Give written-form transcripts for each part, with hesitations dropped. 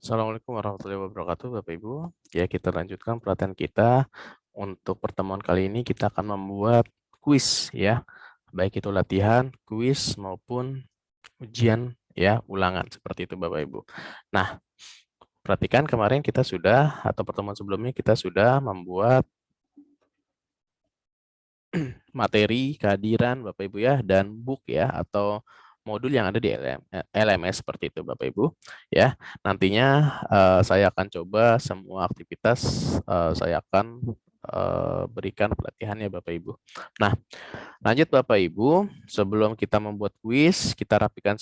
Assalamualaikum warahmatullahi wabarakatuh, Bapak Ibu. Ya, kita lanjutkan pelatihan kita. Untuk pertemuan kali ini kita akan membuat kuis ya, baik itu latihan, kuis maupun ujian ya, ulangan seperti itu Bapak Ibu. Nah, perhatikan kemarin kita sudah atau pertemuan sebelumnya kita sudah membuat materi kehadiran Bapak Ibu ya dan book ya atau modul yang ada di LMS seperti itu Bapak Ibu ya. Nantinya saya akan coba semua aktivitas saya akan berikan pelatihannya Bapak Ibu. Nah, lanjut Bapak Ibu, sebelum kita membuat kuis, kita rapikan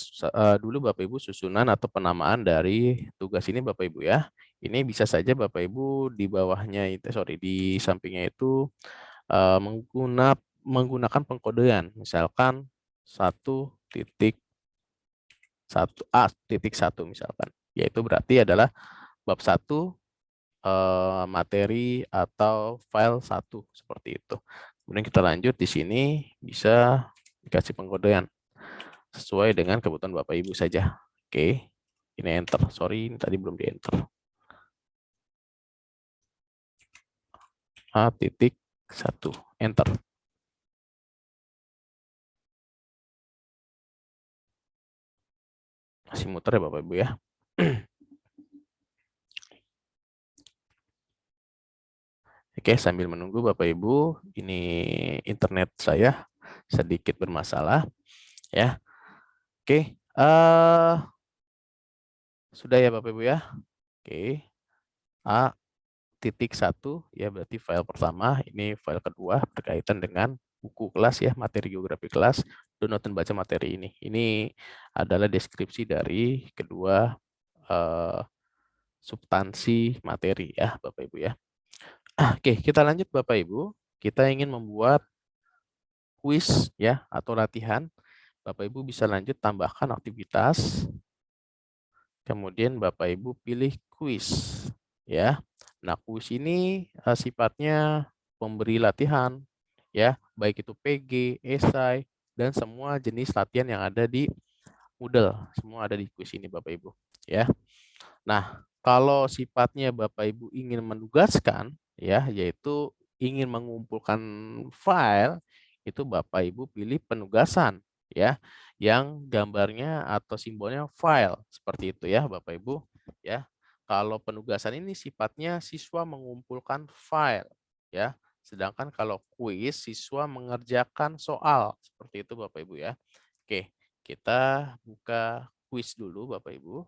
dulu Bapak Ibu susunan atau penamaan dari tugas ini Bapak Ibu ya. Ini bisa saja Bapak Ibu di bawahnya itu, di sampingnya itu menggunakan pengkodean, misalkan 1.1a.1 misalkan, yaitu berarti adalah bab 1 materi atau file 1 seperti itu. Kemudian kita lanjut di sini bisa dikasih pengkodean sesuai dengan kebutuhan Bapak Ibu saja. Oke, ini enter. Sorry, ini tadi belum di enter. A.1 enter. Masih muter ya Bapak Ibu ya. Oke, sambil menunggu Bapak Ibu, ini internet saya sedikit bermasalah ya. Oke, sudah ya Bapak Ibu ya. Oke, A.1 ya berarti file pertama, ini file kedua berkaitan dengan buku kelas ya, materi geografi kelas, download dan baca materi ini. Ini adalah deskripsi dari kedua substansi materi ya Bapak Ibu ya. Oke, kita lanjut Bapak Ibu. Kita ingin membuat kuis ya atau latihan. Bapak Ibu bisa lanjut tambahkan aktivitas. Kemudian Bapak Ibu pilih kuis ya. Nah, kuis ini sifatnya memberi latihan ya, baik itu PG, esai dan semua jenis latihan yang ada di Moodle. Semua ada di kuis ini Bapak Ibu ya. Nah, kalau sifatnya Bapak Ibu ingin menugaskan ya, yaitu ingin mengumpulkan file, itu Bapak Ibu pilih penugasan ya, yang gambarnya atau simbolnya file seperti itu ya Bapak Ibu ya. Kalau penugasan ini sifatnya siswa mengumpulkan file ya. Sedangkan kalau kuis siswa mengerjakan soal seperti itu Bapak Ibu ya. Oke, kita buka kuis dulu Bapak Ibu.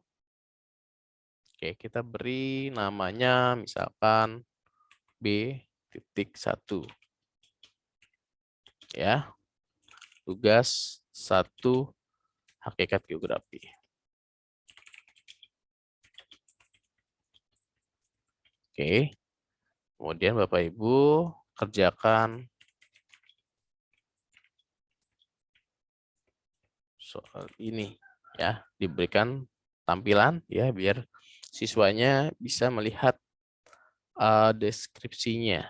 Oke, kita beri namanya misalkan B.1 ya. Tugas 1 hakikat geografi. Oke. Kemudian Bapak Ibu kerjakan soal ini ya, diberikan tampilan ya biar siswanya bisa melihat deskripsinya.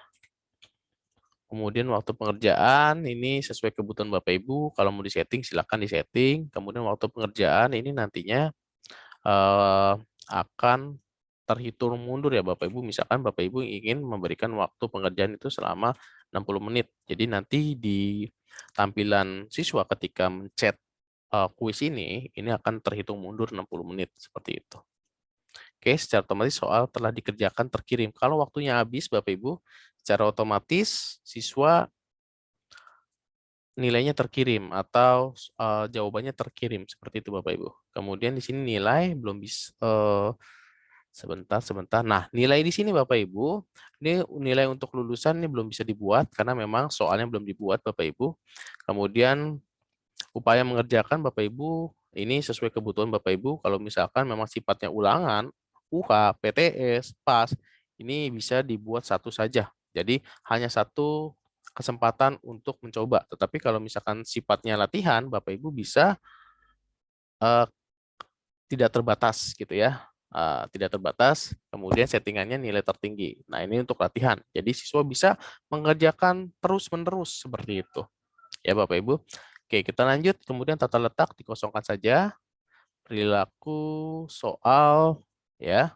Kemudian waktu pengerjaan ini sesuai kebutuhan Bapak Ibu. Kalau mau disetting silakan disetting. Kemudian waktu pengerjaan ini nantinya akan terhitung mundur ya Bapak Ibu. Misalkan Bapak Ibu ingin memberikan waktu pengerjaan itu selama 60 menit. Jadi nanti di tampilan siswa ketika mencet kuis ini akan terhitung mundur 60 menit seperti itu. Oke, secara otomatis soal telah dikerjakan terkirim. Kalau waktunya habis Bapak Ibu, secara otomatis siswa nilainya terkirim atau jawabannya terkirim seperti itu Bapak Ibu. Kemudian di sini nilai belum bisa sebentar. Nah, nilai di sini Bapak Ibu, ini nilai untuk lulusan ini belum bisa dibuat karena memang soalnya belum dibuat Bapak Ibu. Kemudian upaya mengerjakan Bapak Ibu ini sesuai kebutuhan Bapak Ibu. Kalau misalkan memang sifatnya ulangan, UH, PTS, PAS, ini bisa dibuat satu saja. Jadi hanya satu kesempatan untuk mencoba. Tetapi kalau misalkan sifatnya latihan, Bapak Ibu bisa eh, tidak terbatas gitu ya. Tidak terbatas, kemudian settingannya nilai tertinggi. Nah, ini untuk latihan. Jadi siswa bisa mengerjakan terus-menerus seperti itu. Ya, Bapak Ibu. Oke, kita lanjut. Kemudian tata letak dikosongkan saja. Perilaku soal ya.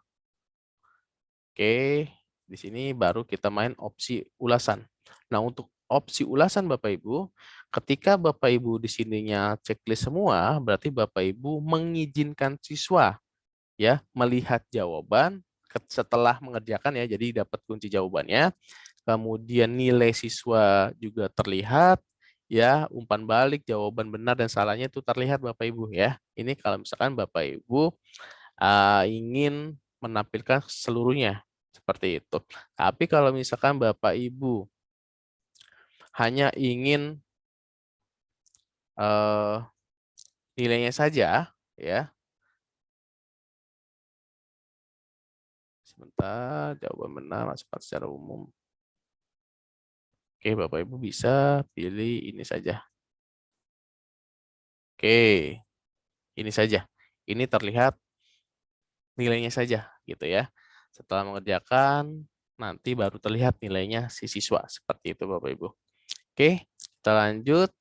Oke, di sini baru kita main opsi ulasan. Nah, untuk opsi ulasan Bapak Ibu, ketika Bapak Ibu di sininya checklist semua, berarti Bapak Ibu mengizinkan siswa ya melihat jawaban setelah mengerjakan ya. Jadi dapat kunci jawabannya. Kemudian nilai siswa juga terlihat ya, umpan balik, jawaban benar dan salahnya itu terlihat Bapak Ibu ya. Ini kalau misalkan Bapak Ibu ingin menampilkan seluruhnya seperti itu. Tapi kalau misalkan Bapak Ibu hanya ingin eh, nilainya saja, ya. Sebentar, jawaban benar masukkan secara umum. Oke, Bapak Ibu bisa pilih ini saja. Oke, ini saja. Ini terlihat nilainya saja, gitu ya. Setelah mengerjakan, nanti baru terlihat nilainya si siswa. Seperti itu, Bapak Ibu. Oke, kita lanjut.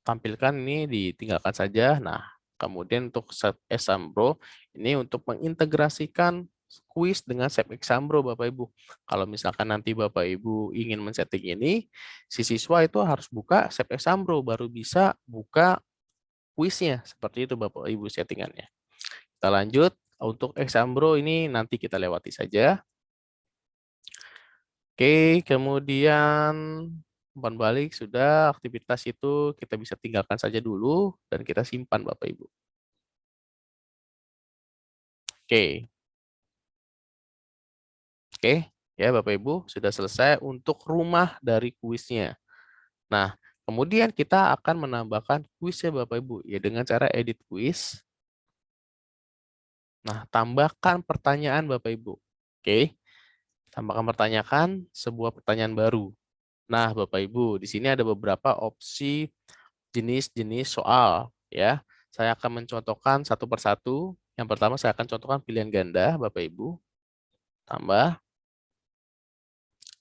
Tampilkan ini ditinggalkan saja. Nah, kemudian untuk set Exambro ini untuk mengintegrasikan kuis dengan set Exambro Bapak Ibu. Kalau misalkan nanti Bapak Ibu ingin men-setting ini, si siswa itu harus buka set Exambro baru bisa buka kuisnya. Seperti itu Bapak Ibu settingannya. Kita lanjut. Untuk Exambro ini nanti kita lewati saja. Oke, kemudian umpan balik sudah, aktivitas itu kita bisa tinggalkan saja dulu dan kita simpan Bapak Ibu. Oke. Oke, ya Bapak Ibu sudah selesai untuk rumah dari kuisnya. Nah, kemudian kita akan menambahkan kuisnya Bapak Ibu ya dengan cara edit kuis. Nah, tambahkan pertanyaan Bapak Ibu. Oke. Tambahkan pertanyaan sebuah pertanyaan baru. Nah, Bapak Ibu, di sini ada beberapa opsi jenis-jenis soal ya. Saya akan mencontohkan satu persatu. Yang pertama saya akan contohkan pilihan ganda Bapak Ibu. Tambah.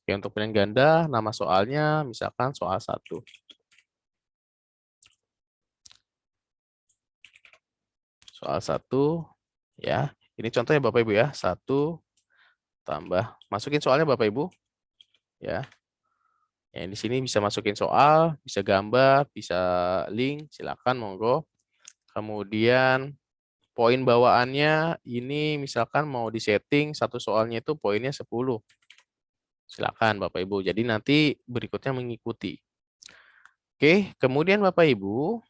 Oke, untuk pilihan ganda nama soalnya misalkan soal 1. Soal 1 ya. Ini contohnya Bapak Ibu ya. 1 tambah masukin soalnya Bapak Ibu ya. Ya, di sini bisa masukin soal, bisa gambar, bisa link, silakan monggo. Kemudian poin bawaannya ini misalkan mau disetting satu soalnya itu poinnya 10. Silakan Bapak Ibu. Jadi nanti berikutnya mengikuti. Oke, kemudian Bapak Ibu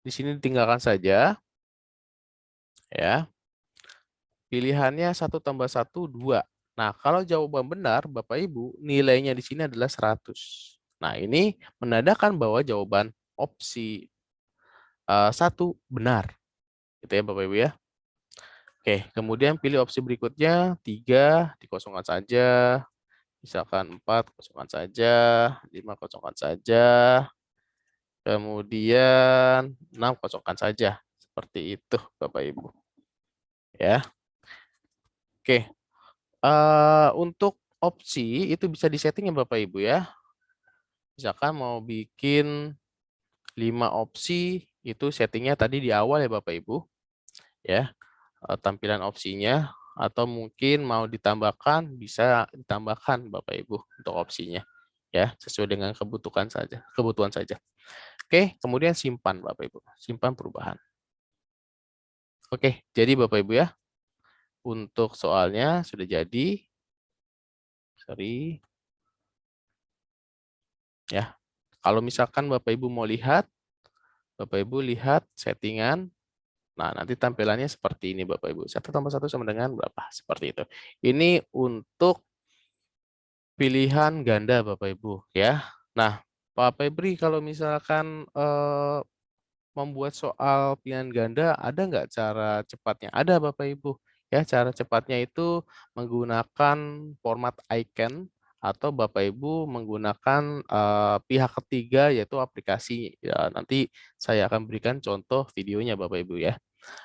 di sini ditinggalkan saja ya. Pilihannya 1 tambah 1 2. Nah, kalau jawaban benar Bapak Ibu nilainya di sini adalah 100. Nah, ini menandakan bahwa jawaban opsi 1 benar. Gitu ya Bapak Ibu ya. Oke, kemudian pilih opsi berikutnya 3 dikosongkan saja. Misalkan 4 kosongkan saja, 5 kosongkan saja, kemudian 6 kosongkan saja. Seperti itu Bapak Ibu. Ya. Oke. Untuk opsi itu bisa disetting ya Bapak Ibu ya. Misalkan mau bikin 5 opsi itu settingnya tadi di awal ya Bapak Ibu. Ya, tampilan opsinya atau mungkin mau ditambahkan bisa ditambahkan Bapak Ibu untuk opsinya. Ya, sesuai dengan kebutuhan saja. Oke, kemudian simpan Bapak Ibu. Simpan perubahan. Oke, jadi Bapak Ibu ya, untuk soalnya sudah jadi. Sorry. Ya, kalau misalkan Bapak Ibu mau lihat, Bapak Ibu lihat settingan. Nah, nanti tampilannya seperti ini Bapak Ibu. 1 tambah 1 sama dengan berapa? Seperti itu. Ini untuk pilihan ganda Bapak Ibu ya. Nah, Pak Febri kalau misalkan membuat soal pilihan ganda ada nggak cara cepatnya? Ada Bapak Ibu. Ya, cara cepatnya itu menggunakan format icon atau Bapak Ibu menggunakan pihak ketiga yaitu aplikasi. Ya, nanti saya akan berikan contoh videonya Bapak Ibu ya.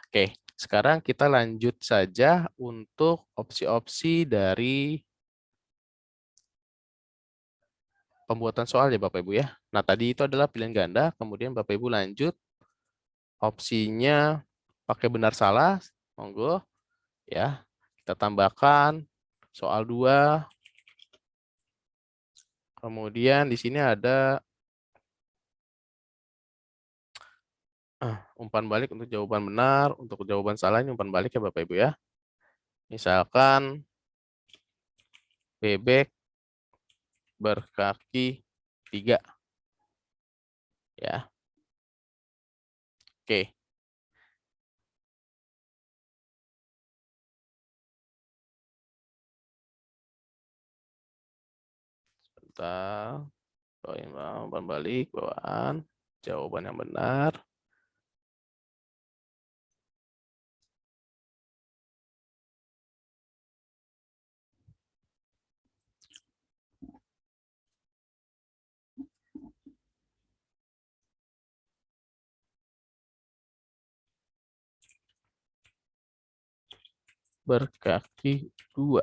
Oke, sekarang kita lanjut saja untuk opsi-opsi dari pembuatan soal ya Bapak Ibu ya. Nah, tadi itu adalah pilihan ganda, kemudian Bapak Ibu lanjut opsinya pakai benar salah, monggo ya. Kita tambahkan soal 2. Kemudian di sini ada umpan balik untuk jawaban benar, untuk jawaban salah ini umpan balik ya Bapak Ibu ya. Misalkan bebek berkaki 3 ya. Oke. Bentar. Umpan balik bawaan jawaban yang benar. Berkaki 2.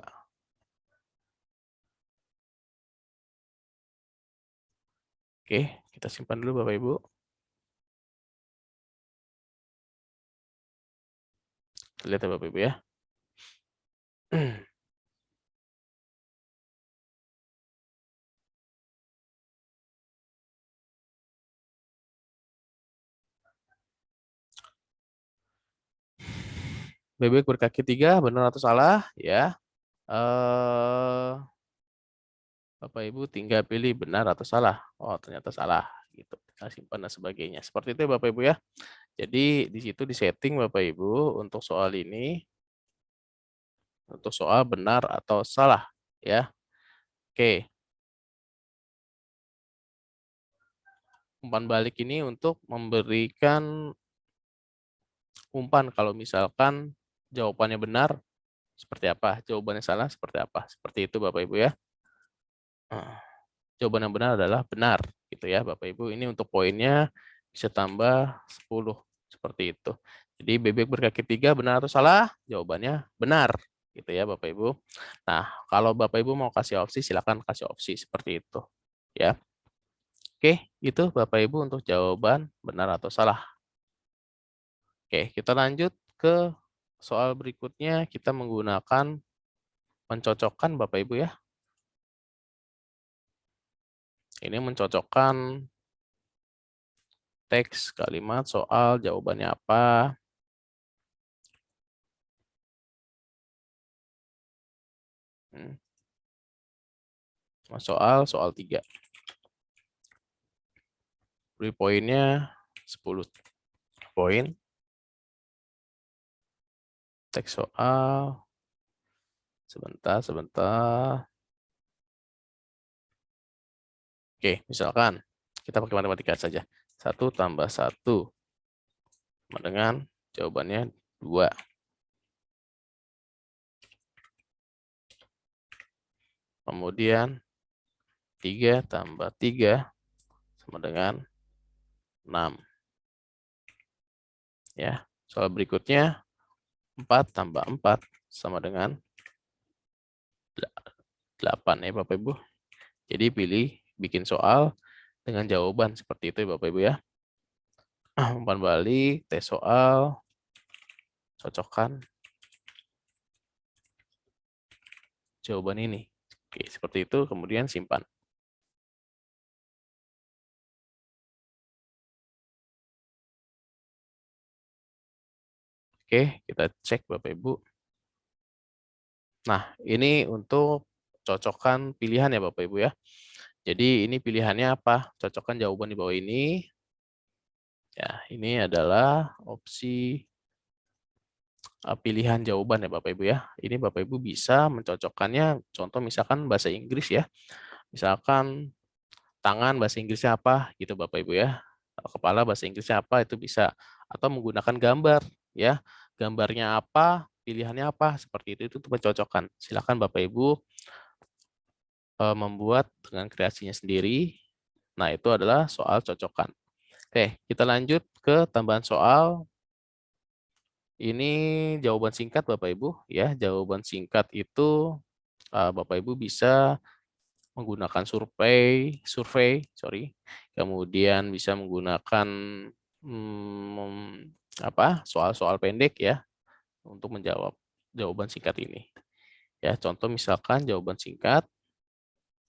Oke, kita simpan dulu Bapak Ibu. Lihat ya Bapak Ibu ya. Bebek berkaki 3 benar atau salah ya? Bapak Ibu tinggal pilih benar atau salah. Oh, ternyata salah gitu. Kita simpan dan sebagainya. Seperti itu ya Bapak Ibu ya. Jadi di situ disetting Bapak Ibu untuk soal ini, untuk soal benar atau salah ya. Oke. Umpan balik ini untuk memberikan umpan kalau misalkan jawabannya benar seperti apa, jawabannya salah seperti apa. Seperti itu Bapak Ibu ya. Jawaban yang benar adalah benar gitu ya Bapak Ibu. Ini untuk poinnya bisa tambah 10 seperti itu. Jadi bebek berkaki 3 benar atau salah? Jawabannya benar gitu ya Bapak Ibu. Nah, kalau Bapak Ibu mau kasih opsi silakan kasih opsi seperti itu ya. Oke, itu Bapak Ibu untuk jawaban benar atau salah. Oke, kita lanjut ke soal berikutnya. Kita menggunakan mencocokkan Bapak Ibu ya. Ini mencocokkan teks kalimat soal jawabannya apa. Soal 3. Beri poinnya 10 poin. Teks soal. Sebentar. Oke, misalkan kita pakai matematika saja. 1 tambah 1 sama dengan jawabannya 2. Kemudian 3 tambah 3 sama dengan 6. Ya, soal berikutnya 4 tambah 4 sama dengan 8 ya Bapak Ibu. Jadi pilih bikin soal dengan jawaban seperti itu ya Bapak Ibu ya. Umpan balik, tes soal, cocokkan jawaban ini. Oke, seperti itu kemudian simpan. Oke, kita cek Bapak Ibu. Nah, ini untuk cocokkan pilihan ya Bapak Ibu ya. Jadi ini pilihannya apa? Cocokkan jawaban di bawah ini. Ya, ini adalah opsi pilihan jawaban ya Bapak Ibu ya. Ini Bapak Ibu bisa mencocokkannya, contoh misalkan bahasa Inggris ya. Misalkan tangan bahasa Inggrisnya apa gitu Bapak Ibu ya. Kepala bahasa Inggrisnya apa itu bisa. Atau menggunakan gambar ya. Gambarnya apa, pilihannya apa, seperti itu untuk mencocokkan. Silakan Bapak Ibu membuat dengan kreasinya sendiri. Nah, itu adalah soal cocokkan. Oke, kita lanjut ke tambahan soal. Ini jawaban singkat Bapak Ibu ya. Jawaban singkat itu Bapak Ibu bisa menggunakan survei, kemudian bisa menggunakan soal-soal pendek ya untuk menjawab jawaban singkat ini. Ya, contoh misalkan jawaban singkat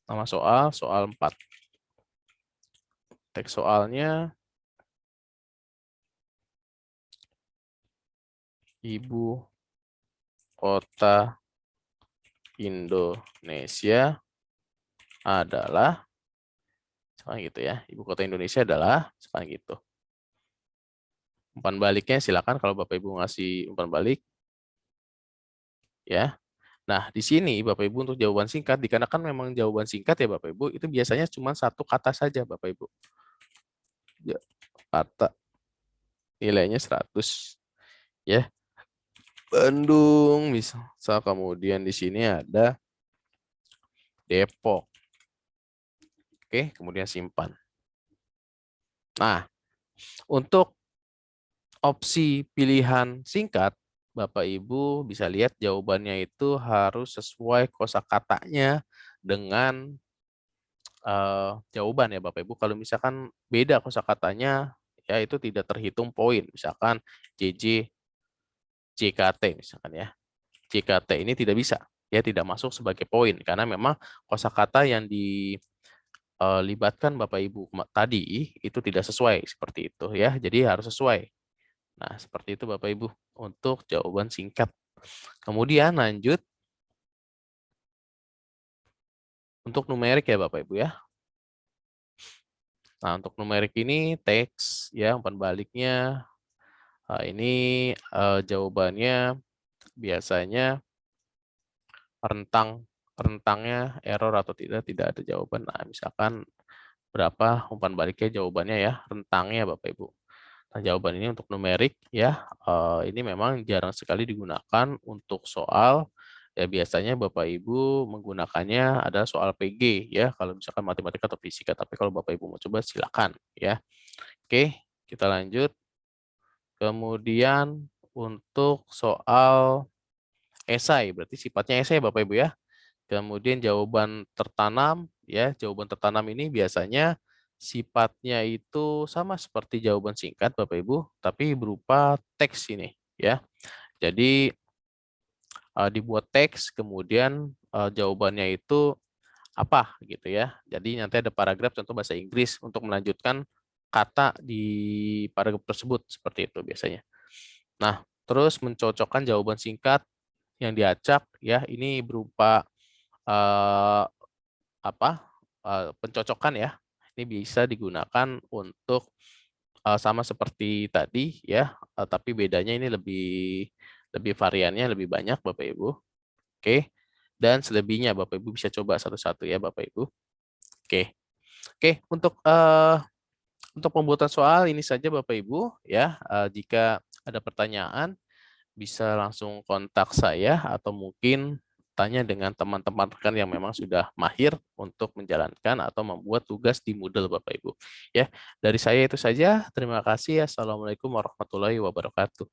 nama soal 4. Teks soalnya ibu kota Indonesia adalah sekarang gitu ya. Ibu kota Indonesia adalah sekarang gitu. Umpan baliknya silakan kalau Bapak Ibu ngasih umpan balik ya. Nah, di sini Bapak Ibu untuk jawaban singkat dikarenakan memang jawaban singkat ya Bapak Ibu itu biasanya cuma satu kata saja Bapak Ibu. Ya, kata nilainya 100 ya. Bandung misal kemudian di sini ada Depok. Oke, kemudian simpan. Nah, untuk opsi pilihan singkat, Bapak Ibu bisa lihat jawabannya itu harus sesuai kosakatanya dengan jawaban ya Bapak Ibu. Kalau misalkan beda kosakatanya, ya itu tidak terhitung poin. Misalkan JJ, JKT misalkan ya. JKT ini tidak bisa, ya tidak masuk sebagai poin karena memang kosakata yang dilibatkan Bapak Ibu tadi itu tidak sesuai seperti itu ya. Jadi harus sesuai. Nah, seperti itu Bapak Ibu untuk jawaban singkat. Kemudian lanjut untuk numerik ya Bapak Ibu ya. Nah, untuk numerik ini teks ya umpan baliknya. Nah, ini jawabannya biasanya rentangnya error atau tidak ada jawaban. Nah, misalkan berapa umpan baliknya jawabannya ya rentangnya Bapak Ibu. Nah, jawaban ini untuk numerik ya, ini memang jarang sekali digunakan untuk soal, ya biasanya Bapak Ibu menggunakannya adalah soal PG ya, kalau misalkan matematika atau fisika, tapi kalau Bapak Ibu mau coba silakan ya. Oke, kita lanjut. Kemudian untuk soal esai, berarti sifatnya esai Bapak Ibu ya. Kemudian jawaban tertanam, ya jawaban tertanam ini biasanya sifatnya itu sama seperti jawaban singkat Bapak Ibu, tapi berupa teks ini ya. Jadi dibuat teks, kemudian jawabannya itu apa gitu ya. Jadi nanti ada paragraf contoh bahasa Inggris untuk melanjutkan kata di paragraf tersebut seperti itu biasanya. Nah, terus mencocokkan jawaban singkat yang diacak ya, ini berupa eh, apa pencocokan ya. Ini bisa digunakan untuk sama seperti tadi ya, tapi bedanya ini lebih lebih variannya lebih banyak Bapak Ibu. Oke. Dan selebihnya Bapak Ibu bisa coba satu-satu ya Bapak Ibu. Oke. Oke, untuk pembuatan soal ini saja Bapak Ibu ya. Jika ada pertanyaan bisa langsung kontak saya atau mungkin tanya dengan teman-teman rekan yang memang sudah mahir untuk menjalankan atau membuat tugas di Moodle Bapak Ibu. Ya, dari saya itu saja. Terima kasih. Assalamualaikum warahmatullahi wabarakatuh.